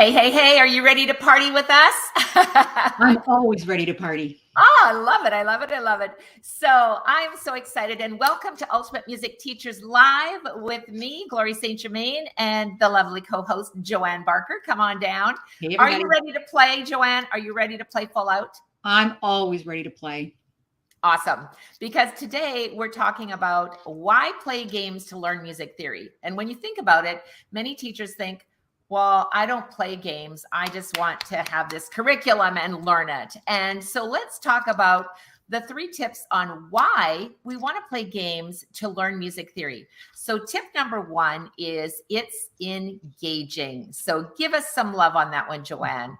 Hey, hey, hey, are you ready to party with us? I'm always ready to party. Oh, I love it. I love it. I love it. So I'm so excited, and welcome to Ultimate Music Teachers Live with me, Glory St. Germain, and the lovely co-host, Joanne Barker. Come on down. Hey, Are everybody. you ready to play, Joanne? Are you ready to play full out? I'm always ready to play. Awesome. Because today we're talking about why play games to learn music theory. And when you think about it, many teachers think, well, I don't play games. I just want to have this curriculum and learn it. And so let's talk about the 3 tips on why we want to play games to learn music theory. So tip number 1 is it's engaging. So give us some love on that one, Joanne.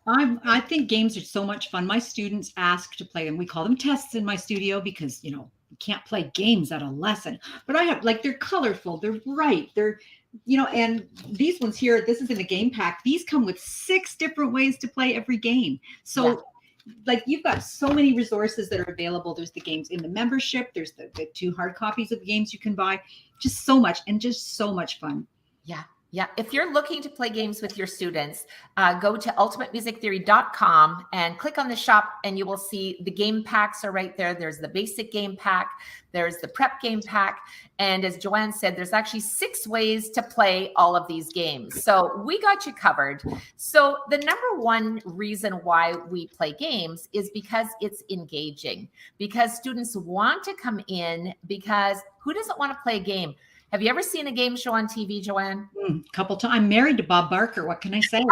I think games are so much fun. My students ask to play them. We call them tests in my studio because, you can't play games at a lesson. But I have, they're colorful, they're bright, and these ones here, this is in a game pack. These come with 6 different ways to play every game. So you've got so many resources that are available. There's the games in the membership. There's the 2 hard copies of games you can buy. Just so much, and just so much fun. Yeah. Yeah. If you're looking to play games with your students, go to ultimatemusictheory.com and click on the shop, and you will see the game packs are right there. There's the basic game pack. There's the prep game pack. And as Joanne said, there's actually 6 ways to play all of these games. So we got you covered. So the number 1 reason why we play games is because it's engaging, because students want to come in, because who doesn't want to play a game? Have you ever seen a game show on TV, Joanne? A couple times. I'm married to Bob Barker. What can I say?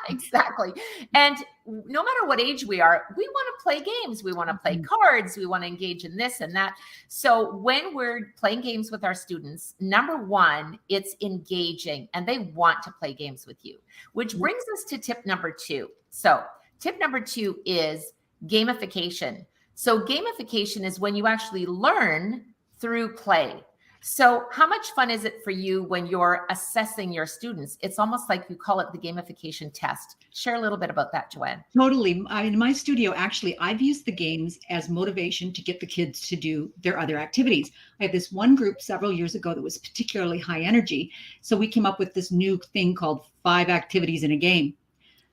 Exactly. And no matter what age we are, we want to play games. We want to play cards. We want to engage in this and that. So when we're playing games with our students, number 1, it's engaging, and they want to play games with you, which brings us to tip number 2. So tip number 2 is gamification. So gamification is when you actually learn through play. So how much fun is it for you when you're assessing your students? It's almost like you call it the gamification test. Share a little bit about that, Joanne. Totally. In my studio, actually, I've used the games as motivation to get the kids to do their other activities. I had this one group several years ago that was particularly high energy. So we came up with this new thing called 5 activities in a game.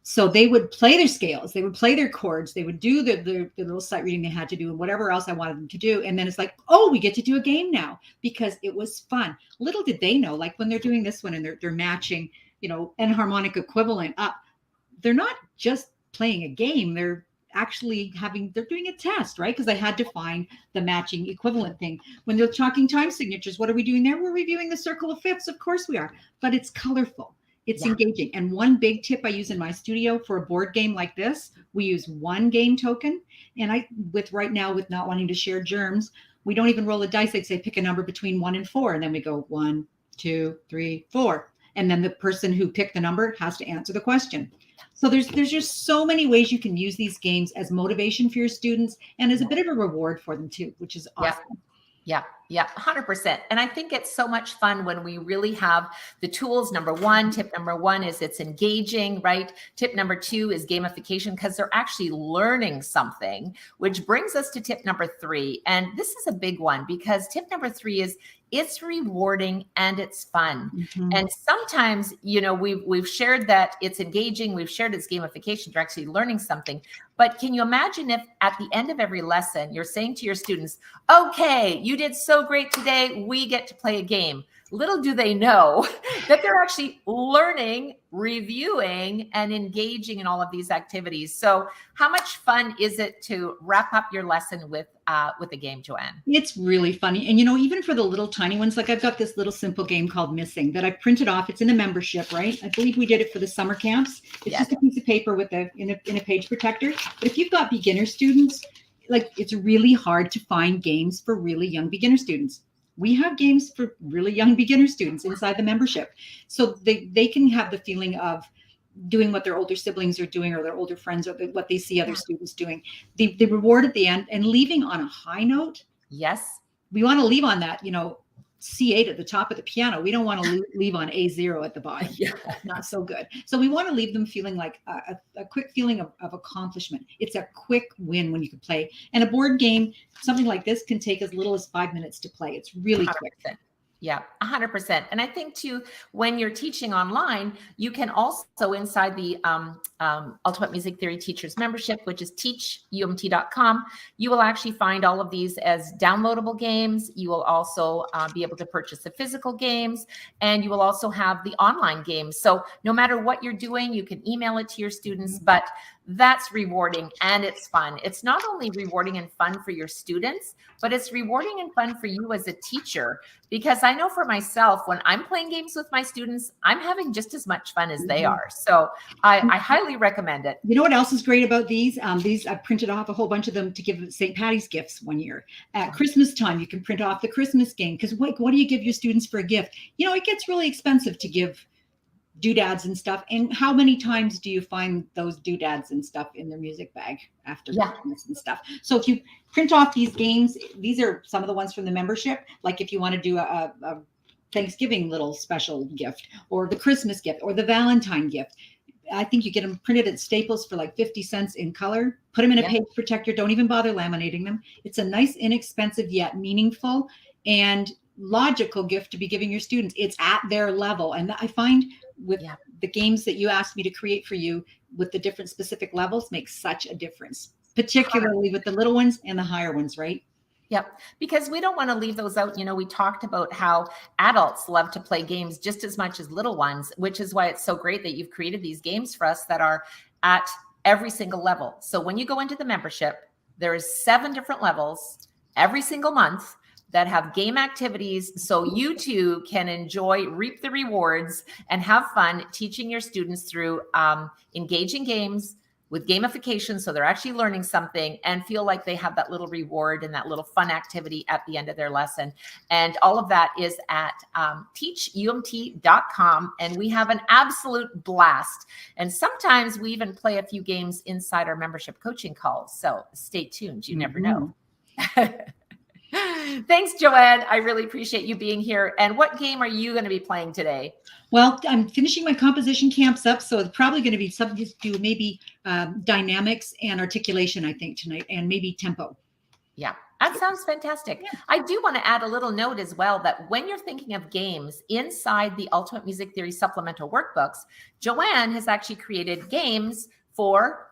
So they would play their scales, they would play their chords, they would do the little sight reading they had to do and whatever else I wanted them to do. And then it's like, oh, we get to do a game now because it was fun. Little did they know, like when they're doing this one and they're matching, enharmonic equivalent up, they're not just playing a game, they're actually they're doing a test, right? Because I had to find the matching equivalent thing. When they're talking time signatures, what are we doing there? We're reviewing the circle of fifths. Of course we are, but it's colorful. It's engaging. And one big tip I use in my studio for a board game like this, we use 1 game token. And with not wanting to share germs, we don't even roll a dice. I'd say pick a number between 1 and 4. And then we go 1, 2, 3, 4. And then the person who picked the number has to answer the question. So there's just so many ways you can use these games as motivation for your students and as a bit of a reward for them too, which is awesome. Yeah, 100%. And I think it's so much fun when we really have the tools. Number 1, tip number 1 is it's engaging, right? Tip number 2 is gamification because they're actually learning something, which brings us to tip number 3. And this is a big one because tip number 3 is it's rewarding and it's fun. And sometimes, we've shared that it's engaging. We've shared it's gamification. They're actually learning something. But can you imagine if at the end of every lesson, you're saying to your students, okay, you did so great today. We get to play a game. Little do they know that they're actually learning, reviewing, and engaging in all of these activities. So how much fun is it to wrap up your lesson with a game, Joanne? It's really funny. And, even for the little tiny ones, like I've got this little simple game called Missing that I printed off. It's in a membership, right? I believe we did it for the summer camps. It's just a piece of paper with in a page protector. But if you've got beginner students, it's really hard to find games for really young beginner students. We have games for really young beginner students inside the membership. So they can have the feeling of doing what their older siblings are doing or their older friends or what they see other students doing. The reward at the end and leaving on a high note. Yes. We want to leave on that, C8 at the top of the piano. We don't want to leave on A0 at the bottom. Not so good. So we want to leave them feeling like a quick feeling of accomplishment. It's a quick win when you can play. And a board game, something like this can take as little as 5 minutes to play. It's really quick. Yeah, 100%. And I think too, when you're teaching online, you can also inside the Ultimate Music Theory Teachers membership, which is teachumt.com, you will actually find all of these as downloadable games. You will also be able to purchase the physical games, and you will also have the online games. So no matter what you're doing, you can email it to your students, but that's rewarding and it's fun. It's not only rewarding and fun for your students, but it's rewarding and fun for you as a teacher. Because I know for myself, when I'm playing games with my students, I'm having just as much fun as they are. So I highly recommend it. You know what else is great about these? These I printed off a whole bunch of them to give St. Patty's gifts one year. At Christmas time, you can print off the Christmas game, because what do you give your students for a gift? You know, it gets really expensive to give doodads and stuff. And how many times do you find those doodads and stuff in their music bag after Christmas and stuff? So if you print off these games, these are some of the ones from the membership. Like if you want to do a Thanksgiving little special gift, or the Christmas gift, or the Valentine gift, I think you get them printed at Staples for like 50 cents in color. Put them in a page protector. Don't even bother laminating them. It's a nice, inexpensive, yet meaningful and logical gift to be giving your students. It's at their level. And I find with the games that you asked me to create for you with the different specific levels makes such a difference, particularly with the little ones and the higher ones, right? Yep. Because we don't want to leave those out. You know, we talked about how adults love to play games just as much as little ones, which is why it's so great that you've created these games for us that are at every single level. So when you go into the membership, there is 7 different levels every single month that have game activities, so you too can enjoy, reap the rewards, and have fun teaching your students through engaging games with gamification, so they're actually learning something and feel like they have that little reward and that little fun activity at the end of their lesson. And all of that is at teachumt.com, and we have an absolute blast. And sometimes we even play a few games inside our membership coaching calls, so stay tuned. You never know. Thanks, Joanne. I really appreciate you being here. And what game are you going to be playing today? Well, I'm finishing my composition camps up, so it's probably going to be something to do maybe dynamics and articulation, I think, tonight, and maybe tempo. Yeah, that sounds fantastic. I do want to add a little note as well that when you're thinking of games inside the Ultimate Music Theory supplemental workbooks, Joanne has actually created games for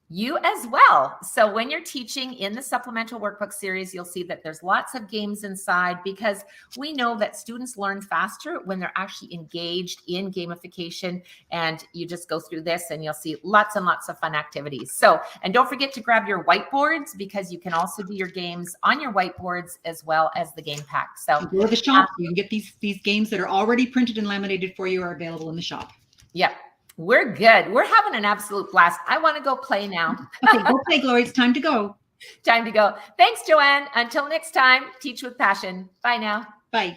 you as well. So when you're teaching in the supplemental workbook series, you'll see that there's lots of games inside, because we know that students learn faster when they're actually engaged in gamification. And you just go through this and you'll see lots and lots of fun activities. So, and don't forget to grab your whiteboards, because you can also do your games on your whiteboards as well as the game pack. So go to the shop. You can get these games that are already printed and laminated for you, are available in the shop. Yep. We're good. We're having an absolute blast. I want to go play now. Okay, go play, Glory. It's time to go. Time to go. Thanks, Joanne. Until next time, teach with passion. Bye now.